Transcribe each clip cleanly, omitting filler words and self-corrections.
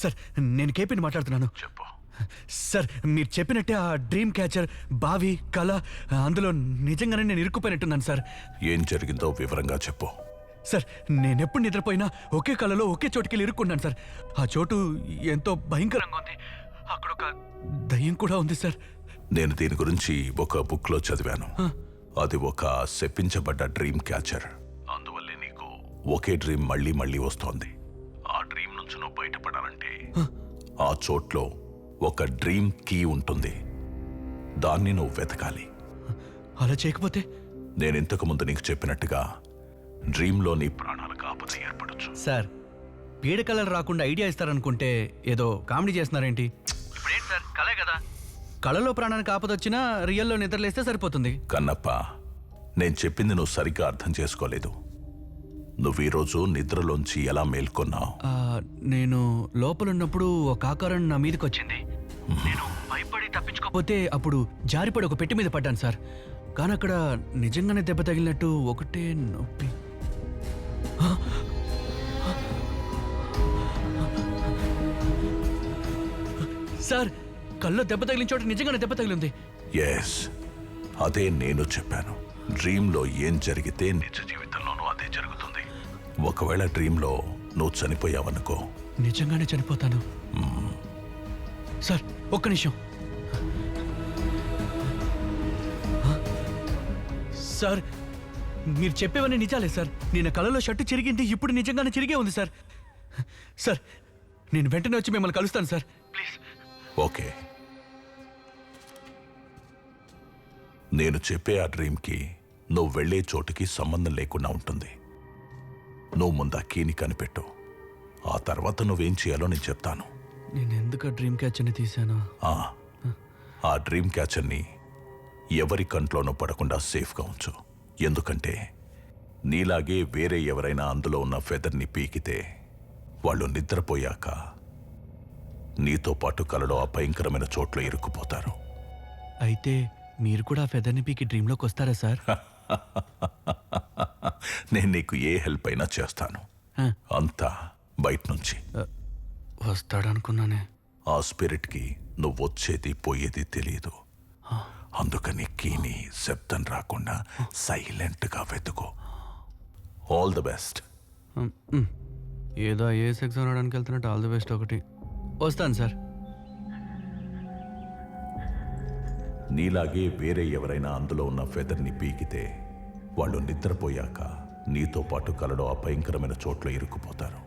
Sir నేను కేపీని మాట్లాడుతున్నాను. చెప్పు. సార్ మీరు చెప్పినట్టే ఆ డ్రీమ్ క్యాచర్ బావి కళ అందులో నిజంగానే నేను ఇరుక్కుపోయినట్టున్నాను సార్. ఏం జరిగిందో వివరంగా చెప్పు. సార్ నేనెప్పుడు నిద్రపోయినా ఒకే కళలో ఒకే చోటుకి ఇరుక్కున్నాను సార్. ఆ చోటు ఎంతో భయంకరంగా ఉంది. అక్కడ ఒక దయ్యం కూడా ఉంది సార్. నేను దీని గురించి ఒక బుక్ లో చదివాను. అది ఒక శపించబడ్డ డ్రీమ్ క్యాచర్. అందువల్లే నీకు ఒకే డ్రీమ్ మళ్ళీ మళ్ళీ వస్తోంది. ఆ డ్రీమ్ నుంచి నువ్వు బయటపడాలంటే ఆ చోట్లో ఒక డ్రీమ్ కీ ఉంటుంది. దాన్ని నువ్వు వెతకాలి. అలా చేయకపోతే? నేను ఇంతకు ముందు నీకు చెప్పినట్టుగా డ్రీమ్లో నీ ప్రాణాలకు ఆపద ఏర్పడచ్చు. సార్ పీడకలలు రాకుండా ఐడియా ఇస్తారనుకుంటే ఏదో కామెడీ చేస్తున్నారేంటి? ఇప్పుడేంటి సార్ కలే కదా, కళలో ప్రాణానికి ఆపదొచ్చినా రియల్లో నిద్రలేస్తే సరిపోతుంది. కన్నప్ప, నేను చెప్పింది నువ్వు సరిగ్గా అర్థం చేసుకోలేదు. నువ్వు ఈరోజు నిద్రలోంచి ఎలా మేల్కొన్నావు? నేను లోపలున్నప్పుడు ఒక ఆకారం నా మీదకి వచ్చింది. నేను భయపడి తప్పించుకోకపోతే అప్పుడు జారిపడి ఒక పెట్టి మీద పడ్డాను సార్. కానీ అక్కడ నిజంగానే దెబ్బ తగిలినట్టు ఒకటే నొప్పి. సార్ కళ్ళు దెబ్బ తగిలిన చోట నిజంగానే దెబ్బ తగిలింది. ఎస్, అదే నేను చెప్పాను. డ్రీమ్లో ఏం జరిగితే నిజ జీవితంలోనూ అదే జరుగుతుంది. ఒకవేళ డ్రీమ్లో నువ్వు చనిపోయావనుకో, నిజంగానే చనిపోతాను. సార్ ఒక్క నిమిషం. సార్ మీరు చెప్పేవన్నీ నిజాలే సార్. నేను కళలో షర్టు చిరిగింది ఇప్పుడు నిజంగానే చిరిగే ఉంది సార్. సార్ నేను వెంటనే వచ్చి మిమ్మల్ని కలుస్తాను సార్, ప్లీజ్. ఓకే, నేను చెప్పే ఆ డ్రీమ్కి నువ్వు వెళ్లే చోటుకి సంబంధం లేకుండా ఉంటుంది. నువ్వు ముందు ఆ కీని కనిపెట్టు. ఆ తర్వాత నువ్వేం చేయాలో నేను చెప్తాను. నేను ఎందుకు డ్రీమ్ క్యాచర్ని తీశాను? ఆ డ్రీమ్ క్యాచర్ని ఎవరి కంట్లోనూ పడకుండా సేఫ్గా ఉంచు. ఎందుకంటే నీలాగే వేరే ఎవరైనా అందులో ఉన్న ఫెదర్ని పీకితే వాళ్ళు నిద్రపోయాక నీతో పాటు కలలో ఆ భయంకరమైన చోట్ల ఇరుక్కుపోతారు. అయితే మీరు కూడా ఫెదర్ని పీకి డ్రీమ్లోకి వస్తారా సార్? నేను నీకు ఏ హెల్ప్ అయినా చేస్తాను. అంతా బయట నుంచి. వస్తాడనుకున్నానే. ఆ స్పిరిట్కి నువ్వు వచ్చేది పోయేది తెలియదు. అందుకని కీని శబ్దం రాకుండా సైలెంట్గా వెతుకో. All the best. ఏదో ఐఏఎస్ ఎగ్జామ్ రావడానికి వెళ్తున్నట్టు ఆల్ ది బెస్ట్ ఒకటి. వస్తాను సార్. నీలాగే వేరే ఎవరైనా అందులో ఉన్న ఫెదర్ని పీకితే వాళ్ళు నిద్రపోయాక నీతో పాటు కలలో ఆ భయంకరమైన చోట్ల ఇరుక్కుపోతారు.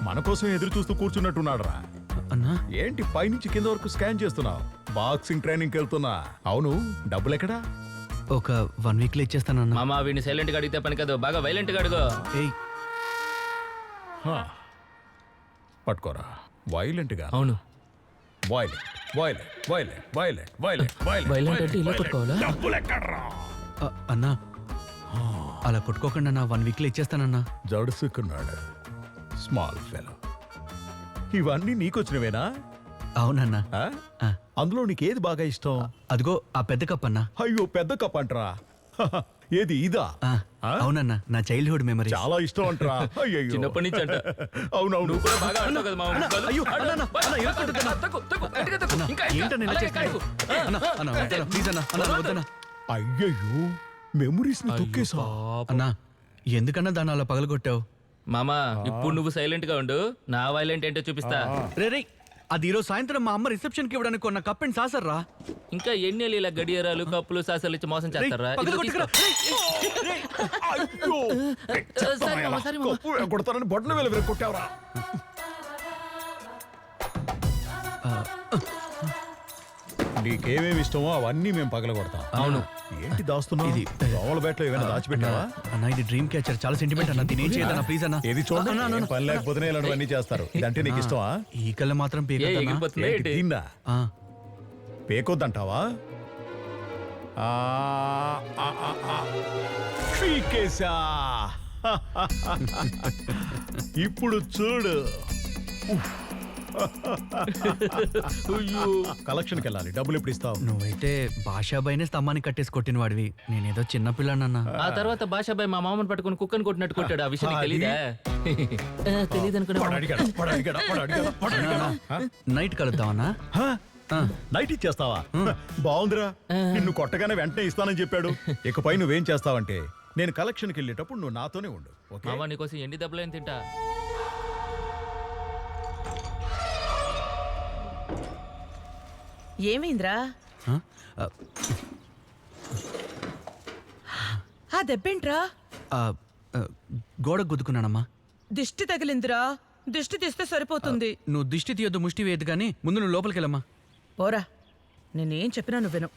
మన కోసం ఎదురు చూస్తూ కూర్చున్నట్టున్నాడురా. అన్నా ఏంటి పైనుంచి కింద వరకు స్కాన్ చేస్తున్నా? బాక్సింగ్ ట్రైనింగ్ వెళ్తున్నా. అవును, డబ్బులు ఎక్కడా? ఒక 1 వీక్లో ఇచ్చేస్తానన్నా. మామ వీడిని సైలెంట్ గా అడిగితే పని కాదు, బాగా వైలెంట్ గా అడుగు. ఏయ్ పట్టుకోరా. వైలెంట్ గా? అవును, violent violent violent violent violent violent అంటే ఇలా కొట్టుకోవాలా? డబ్బులు ఎక్కడ్రా? అన్నా అలా కొట్టుకోకుండా నా 1 వీక్లో ఇచ్చేస్తానన్నా. జడుసుకున్నాడు స్మాల్ ఫెలో. ఇవన్నీ నీకొచ్చినవేనా? అవునన్నా. అందులో నీకేది బాగా ఇష్టం? అదిగో ఆ పెద్ద కప్ అన్నా. అయ్యో, పెద్ద కప్ అంటరా? ఏది ఇదా? అవునన్నా, నా చైల్డ్హుడ్ మెమరీ. చాలా ఇష్టం అంటరా? అయ్యో, చిన్నప్పటి నుంచి అంట. అవునవును. నువ్వు కూడా బాగా ఆడతావు కదా మామ. అయ్యో, అన్నా, అన్నా, అన్నా, ఇరుక్కుంటుందన్నా. తగ్గు, తగ్గు, గట్టిగా తగ్గు. ఇంకా, ఇంకా. ఏంటన్నా ఇలా అలాగే చేస్తున్నావు? కాయకు. అన్నా, అన్నా, వద్దన్నా, ప్లీజ్ అన్నా, అన్నా, వద్దన్నా. అయ్యయ్యో, మెమరీస్ ని తొక్కేసా. అన్నా ఎందుకన్నా దాన్ని అలా పగలగొట్టావు? మామ ఇప్పుడు నువ్వు సైలెంట్ గా ఉండు, నా వైలెంట్ ఏంటో చూపిస్తా. రే అది ఈరోజు సాయంత్రం మా అమ్మ రిసెప్షన్ కి ఇవ్వడానికి కొన్న కప్ అండ్ సాసర్ రా. ఇంకా ఎన్ని ఇలా గడియారాలు కప్పులు సాసలు ఇచ్చి మోసం చేస్తారా? కొడతానని బొట్టన వేలు కొట్టావరా? నీకేమేమి ఇష్టమో అవన్నీ మేము పగల కొడతాం. అవును. ఏంటి దాస్తున్నావు? ఇది దోమల బ్యాట్లో ఏమైనా దాచిపెట్టావా? అన్నా ఇది డ్రీమ్ క్యాచర్, చాలా సెంటిమెంట్ అన్న. దీని ఏం చేయదన్నా ప్లీజ్ అన్నా. ఏది చూడండి, పని లేకపోతేనే ఇలాంటివన్నీ చేస్తారు. ఇదంటే నీకు ఇష్టమా? ఈ కళ్ళ మాత్రం ఎగిరిపోతుంది ఏంటి? తిన్నా పేకొద్దంటావా? ఇప్పుడు చూడు. కలెక్షన్కి వెళ్ళాలి, డబ్బులు ఎప్పుడు ఇస్తావు? నువ్వైతే భాషాబాయినే స్తంభానికి కట్టేసి కొట్టిన వాడివి, నేనేదో చిన్నపిల్లనన్నా. ఆ తర్వాత భాషాబాయ్ మా మామని పట్టుకుని కుక్కని కొట్టినట్టు కొట్టాడు. ఆ విషయం నీకు తెలీదా? తెలీదు అనుకున్నా. వాడు అడిగాడా? వాడు అడిగాడా? వాడు అడిగాడా? వాడు అడిగాడా? నైట్ కలుద్దామన్నా? హ? నైట్ ఇచ్చేస్తావా? బాగుందిరా, నిన్ను కొట్టగానే వెంటనే ఇస్తానని చెప్పాడు. ఇకపై నువ్వేం చేస్తావంటే, నేను కలెక్షన్కి వెళ్ళేటప్పుడు నువ్వు నాతోనే ఉండు, ఓకే? మామ నీకోసం ఎండి దెబ్బలేం తింటా. ఏమైందిరా? ఆ? ఆ, ఆ దెబ్బేంట్రా? ఆ, ఆ, గోడకు గుద్దుకున్నానమ్మా. దిష్టి తగిలిందిరా, దిష్టి తీస్తే సరిపోతుంది. నువ్వు దిష్టి తీయొద్దు, ముష్టి వేయద్దు, కానీ ముందు నువ్వు లోపలికి వెళ్ళమ్మా. పోరా, నేనేం చెప్పినా నువ్వు విను.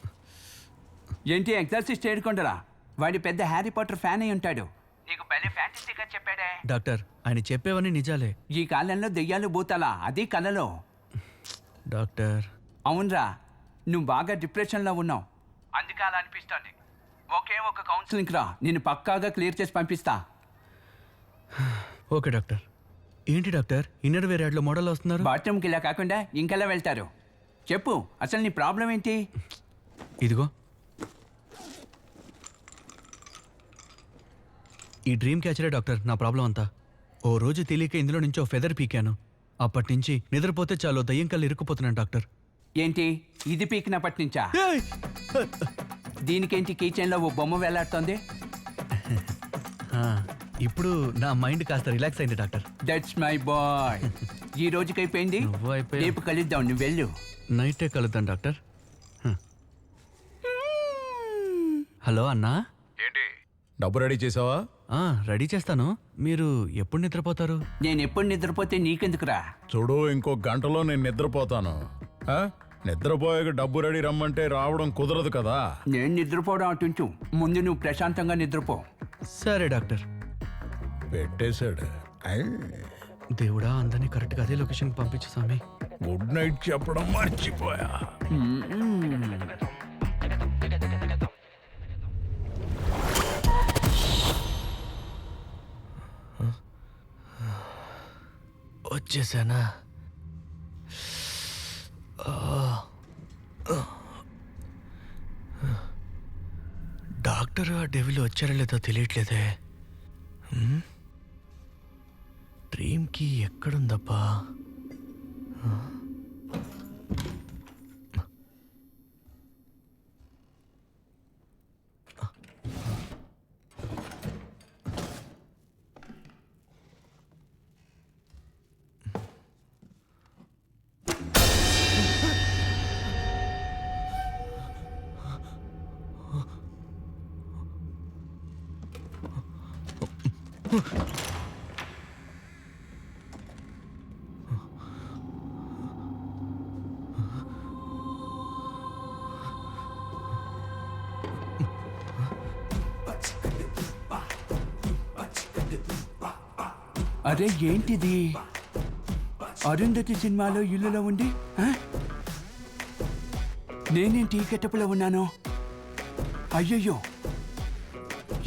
ఏంటి ఎగ్జార్సిస్ట్ చేయకుండా వాడి పెద్ద హ్యారీ పాటర్ ఫ్యాన్ అయి ఉంటాడు. నీకు భలే ఫ్యాంటసీగా చెప్పాడే. డాక్టర్, ఆయన చెప్పేవన్నీ నిజాలే. ఈ కాలంలో దెయ్యాలు భూతాలా, అది కలలో. డాక్టర్, అవునరా, నువ్వు బాగా డిప్రెషన్లో ఉన్నావు, అందుకే అలా అనిపిస్తుంది. ఒకే ఒక కౌన్సిలింగ్ రా, నేను పక్కాగా క్లియర్ చేసి పంపిస్తా. Okay doctor. ఏంటి డాక్టర్, ఇన్నర్ వేర్ యాడ్లో మోడల్ వస్తున్నారు? బాత్రూమ్కి ఇలా కాకుండా ఇంకెలా వెళ్తారు? చెప్పు, అసలు నీ ప్రాబ్లం ఏంటి? ఇదిగో ఈ డ్రీమ్ క్యాచరే డాక్టర్ నా ప్రాబ్లం అంతా. ఓ రోజు తెలియక ఇందులో నుంచి ఓ ఫెదర్ పీకాను. అప్పటి నుంచి నిద్రపోతే చాలు దయ్యం కళ్ళు ఇరుక్కుపోతున్నాను డాక్టర్. ఏంటి ఇది పీకినప్పటి నుంచా? దీనికేంటి కిచెన్లో ఓ బొమ్మ వేలాడుతోంది? ఆ, ఇప్పుడు నా మైండ్ కాస్త రిలాక్స్ అయింది డాక్టర్. That's my boy. ఈ రోజుకి అయిపోయింది, నువ్వు అయిపోయావు. రేపు కలుద్దాం, నువ్వు వెళ్ళు. నైటే కలుద్దాం డాక్టర్. హలో అన్నా. డబ్బు రెడీ చేసావా? రెడీ చేస్తాను. మీరు ఎప్పుడు నిద్రపోతారు? నేను ఎప్పుడు నిద్రపోతే నీకెందుకురా? చూడు, ఇంకో గంటలో నేను నిద్రపోతాను. ఆ? నిద్రపోయాక డబ్బు రెడీ రమ్మంటే రావడం కుదరదు కదా. నేను నిద్రపోవడం అటుంచు, ముందు నువ్వు ప్రశాంతంగా నిద్రపో. సరే డాక్టర్. పెట్టేశాడు. ఐ. దేవుడా, అందరినీ కరెక్ట్గా అదే లొకేషన్కి పంపించు స్వామి. గుడ్ నైట్ చెప్పడం మర్చిపోయా. వచ్చేసానా? డాక్టర్ ఆ డెవిల్ వచ్చారో లేదో తెలియట్లేదే. డ్రీమ్కి ఎక్కడుందబ్బా? అరే ఏంటిది? అరుంధతి సినిమాలో ఇల్లులో ఉండి నేనేంటి ఈ గెటప్లో ఉన్నాను? అయ్యయ్యో,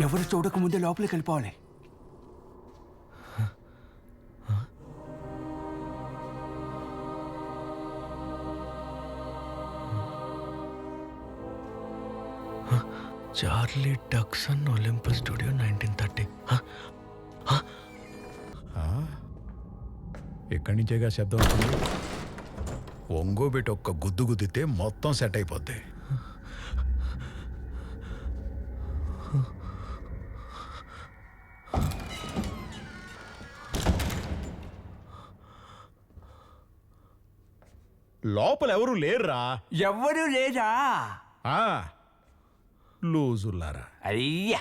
ఎవరు చూడకముందే లోపలికి వెళ్ళిపోవాలి. Charlie Dixon Olympus studio 1930. ఎక్కడి నుంచేగా శబ్దం వస్తుంది? ఒంగోబెట్టి ఒక్క గుద్దు గుద్దితే మొత్తం సెట్ అయిపోద్ది. లోపల ఎవరు లేరురా. ఎవ్వరూ లేదా? లూజుల్లారా. అయ్యా,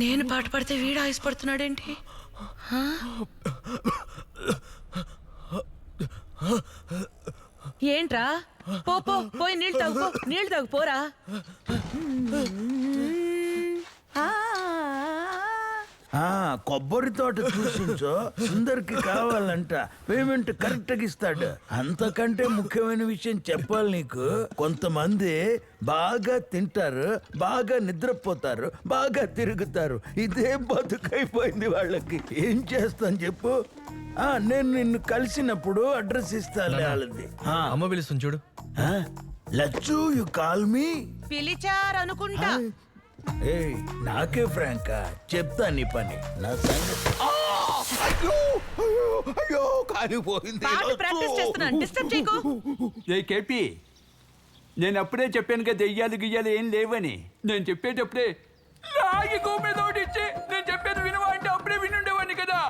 నేను పాట పడితే వీడు ఆయుష్పడుతున్నాడేంటి? ఏంట్రా? పోయి నీళ్ళు తాగు, నీళ్ళు తాగు, పోరా. కొబ్బరి తోట చూసించో సుందర్కి కావాలంట, పేమెంట్ కరెక్ట్ గా ఇస్తాడు. అంతకంటే ముఖ్యమైన విషయం చెప్పాలి నీకు. కొంతమంది బాగా తింటారు, బాగా నిద్రపోతారు, బాగా తిరుగుతారు. ఇదే బతుకైపోయింది వాళ్ళకి. ఏం చేస్తాను చెప్పు? నేను నిన్ను కలిసినప్పుడు అడ్రస్ ఇస్తాను వాళ్ళది. అమ్మ పిలుస్తుంది చూడు. Lachchu, you call me. పిలిచారనుకుంటా. ఏయ్, నాకే ఫ్రాంకా చెప్తా నీ పని. నా సంగతి అయ్యో అయ్యో అయ్యో కాలిపోయింది. పాట ప్రాక్టీస్ చేస్తున్నాను, డిస్టర్బ్ చేయకు. ఏ కేపీ, నేను అప్పుడే చెప్పాను కదా దెయ్యాలు గియ్యాలు ఏం లేవని. నేను చెప్పేటప్పుడే రాగి గోమెదోడిచ్చి నేను చెప్పేది వినవా అంటే అప్పుడే వినుండేవాడిని కదా.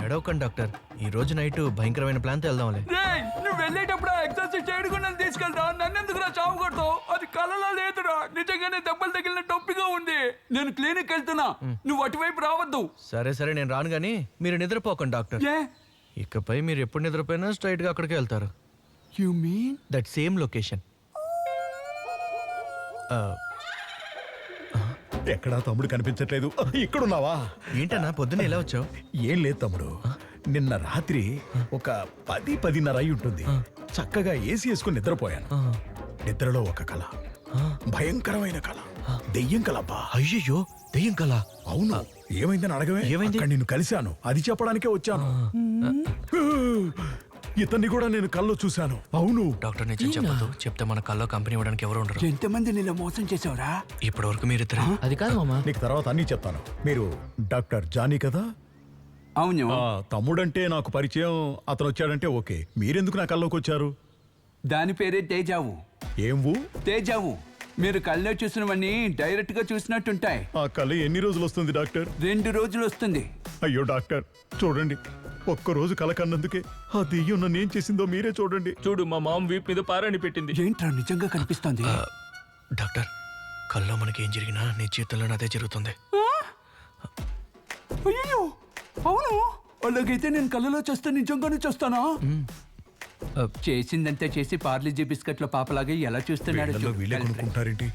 ఏడవకండి డాక్టర్, ఈ రోజు నైట్ భయంకరమైన ప్లాన్తో వెళ్దాంలే. రేయ్, నువ్వు వెళ్ళేటప్పుడు ఎక్సర్సైజ్ చేయడం నన్ను తీసుకెళ్తా. నన్నెందుకురా చావు కొడతావు? అది కలలో లేదురా, నిజంగానే దెబ్బలు తగిలిన టొప్పిగా ఉంది. నేను క్లినిక్ వెళ్తున్నా, నువ్వు అటువైపు రావద్దు. సరే సరే, నేను రాను గానీ మీరు నిద్రపోకండి డాక్టర్. ఏ ఇకపై మీరు ఎప్పుడు నిద్రపోయినా స్ట్రైట్ గా అక్కడికే వెళ్తారు. You mean that same location. ఎక్కడా తమ్ముడు కనిపించట్లేదు. ఇక్కడున్నావా? ఏంటన్నా పొద్దున్న ఎలా వచ్చావు? ఏం లేదు తమ్ముడు, నిన్న రాత్రి ఒక 10-10:30 అయి ఉంటుంది. చక్కగా ఏసీ వేసుకుని నిద్రపోయాను. నిద్రలో ఒక కళ, భయంకరమైన కళ, దెయ్యం కలబ్బా. అయ్యయ్యో, దెయ్యం కల. అవును, ఏమైందని అడగవే. ఏమైంది? అక్కడ నిన్ను కలిశాను, అది చెప్పడానికే వచ్చాను. ఇతన్ని కూడా నేను కల్లో చూశాను. అవును, డాక్టర్ నిజం చెప్పదు, చెప్తే మన కల్లో కంపెనీ ఇవ్వడానికి ఎవరు ఉండరు. ఎంతమంది నిన్న మోసం చేసావురా? ఇప్పటి వరకు మీరిద్దరు. అది కాదు మామ. నీకు తర్వాత అన్నీ చెప్తాను. మీరు డాక్టర్ జానీ కదా? అవును. తమ్ముడంటే నాకు పరిచయం, అతను వచ్చాడంటే ఓకే. మీరెందుకు నా కల్లోకి వచ్చారు? దాని పేరే తేజావు. ఏం తేజావు. మీరు కల్లో చూసినవన్నీ డైరెక్ట్ గా చూసినట్టుంటాయి. ఆ కళ ఎన్ని రోజులు వస్తుంది డాక్టర్? 2 రోజులు వస్తుంది. అయ్యో డాక్టర్, చూడండి, ఒక్కరోజు కల కన్నందుకే ఆ దెయ్యం నన్ను ఏం చేసిందో మీరే చూడండి. చూడు, మా మామ వీపు మీద పారాని పెట్టింది. ఏంట్రా నిజంగా కనిపిస్తోంది? డాక్టర్, కల్లో మనకి ఏం జరిగినా నీ జీవితంలో అదే జరుగుతుంది. అయ్యో, అవును. అలాగైతే నేను కళ్ళలో చేస్తే నిజంగానే చూస్తానా? చేసిందంతా చేసి పార్లీజీ బిస్కెట్ల పాపలాగే ఎలా చూస్తున్నాడు వీళ్ళలో వీళ్ళే కొనుక్కుంటారేంటి?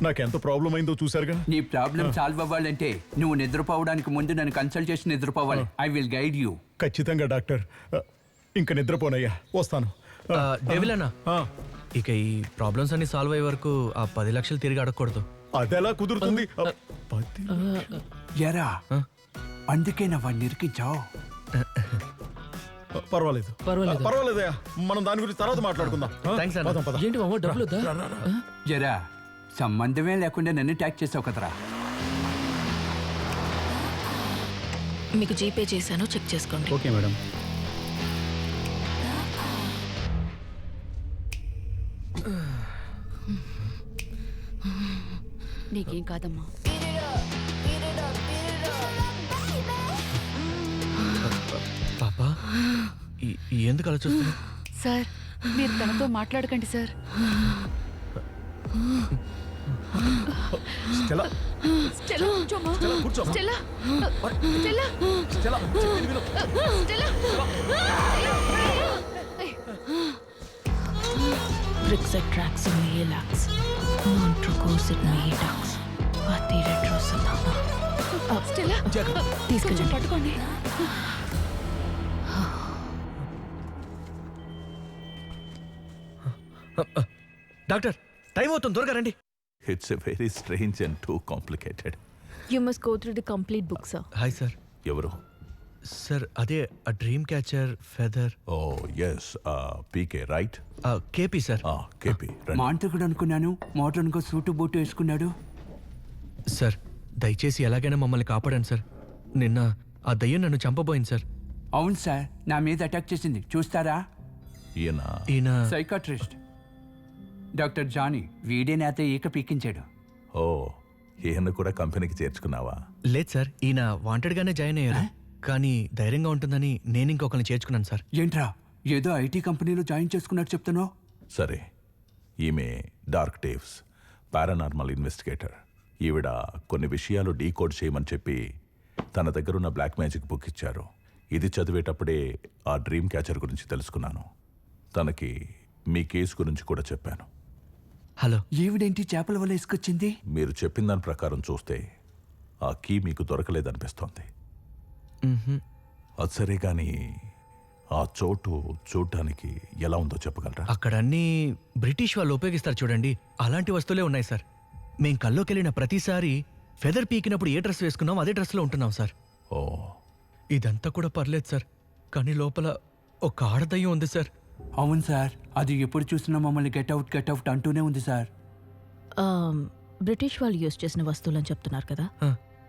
నాకెంత ప్రాబ్లం అయిందో చూసారుగా. నీ ప్రాబ్లం సాల్వ్ అవ్వాలంటే నువ్వు నిద్రపోవడానికి ముందు నన్ను కన్సల్ట్ చేసి నిద్రపోవాలి. I will guide you. ఖచ్చితంగా డాక్టర్. ఇంకా నిద్రపోనయ్యా, వస్తాను. డెవిల్ అన్నా, ఆ, ఇక ఈ ప్రాబ్లమ్స్ అన్ని సాల్వ్ అయ్యే వరకు ఆ 10 లక్షలు తిరిగి అడగకూడదు. అదెలా కుదురుతుంది? ఎరా, అందుకే నా వాడిని ఇరికించావు. పర్వాలేదు పర్వాలేదయ్యా, మనం దాని గురించి తర్వాత మాట్లాడుకుందాం. థాంక్స్ అన్న. పదం, పదం. ఏంటి మామ, డబ్బులు వద్దా? జరా, సంబంధమే లేకుండా నన్ను ట్యాక్ చేసావు కదరా. మీకు జీపే చేశాను, చెక్ చేసుకోండి. Okay madam. నీకేం కాదమ్మా. పాపా, ఎందుకు అలా చూస్తున్నా? సార్, మీరు తనతో మాట్లాడకండి సార్. స్టెల్లా, స్టెల్లా, కూర్చోమ్మా. స్టెల్లా, స్టెల్లా, స్టెల్లా, చెప్పింది విను. Stella. Brixatraxin Relax, Montrocosid Medax, Patiretrosilana. Stella, తీసుకెళ్ళి పట్టుకోండి. డాక్టర్, టైం అవుతుంది, త్వరగా రండి. It's a very strange and too complicated. You must go through the complete book, sir. Hi sir. ఎవరు? Sir, అదే ఆ డ్రీమ్ క్యాచర్ ఫెదర్. ఓ ఎస్, పీకే right? KP sir. KP. మాంత్రికుడు అనుకున్నాను, మోడర్న్ గా సూటు బూటు వేసుకున్నాడు. సార్, దయచేసి ఎలాగైనా మమ్మల్ని కాపాడండి సార్. నిన్న ఆ దయ్యం నన్ను చంపబోయింది సార్. అవును సార్, నా మీద అటాక్ చేసింది. చూస్తారా? ఈయన ఈయన సైకాట్రిస్ట్. డాక్టర్ జానీ వీడే నాతో ఈక పీకించాడు. ఓ ఈయన కూడా కంపెనీకి చేర్చుకున్నావా? లేదు సార్, ఈయన వాంటెడ్గానే జాయిన్ అయ్యారు. కానీ ధైర్యంగా ఉంటుందని నేను ఇంకొకరిని చేర్చుకున్నాను సార్. ఏంట్రా ఏదో ఐటీ కంపెనీలో జాయిన్ చేసుకున్నట్టు చెప్తున్నావు? సరే, ఈమె డార్క్ డేవ్స్ పారానార్మల్ ఇన్వెస్టిగేటర్. ఈవిడ కొన్ని విషయాలు డీకోడ్ చేయమని చెప్పి తన దగ్గరున్న బ్లాక్ మ్యాజిక్ బుక్ ఇచ్చారు. ఇది చదివేటప్పుడే ఆ డ్రీమ్ క్యాచర్ గురించి తెలుసుకున్నాను. తనకి మీ కేసు గురించి కూడా చెప్పాను. హలో. ఈవిడేంటి చేపల వల్ల ఇసుకొచ్చింది? మీరు చెప్పిన దాని ప్రకారం చూస్తే ఆ కీ మీకు దొరకలేదనిపిస్తోంది. అది సరే, కానీ ఆ చోటు చూడటానికి ఎలా ఉందో చెప్పగలరా? అక్కడ అన్ని బ్రిటిష్ వాళ్ళు ఉపయోగిస్తారు చూడండి, అలాంటి వస్తువులే ఉన్నాయి సార్. మేం కల్లోకి వెళ్ళిన ప్రతిసారి ఫెదర్ పీకినప్పుడు ఏ డ్రెస్ వేసుకున్నాం అదే డ్రెస్లో ఉంటున్నాం సార్. ఓ, ఇదంతా కూడా పర్లేదు సార్, కానీ లోపల ఒక ఆడదయ్యం ఉంది సార్. అవును సార్, అది ఎప్పుడు చూసినా మమ్మల్ని గెట్ అవుట్ అంటూనే ఉంది సార్. బ్రిటిష్ వాళ్ళు యూజ్ చేసిన వస్తువులని చెప్తున్నారు కదా, ఆ,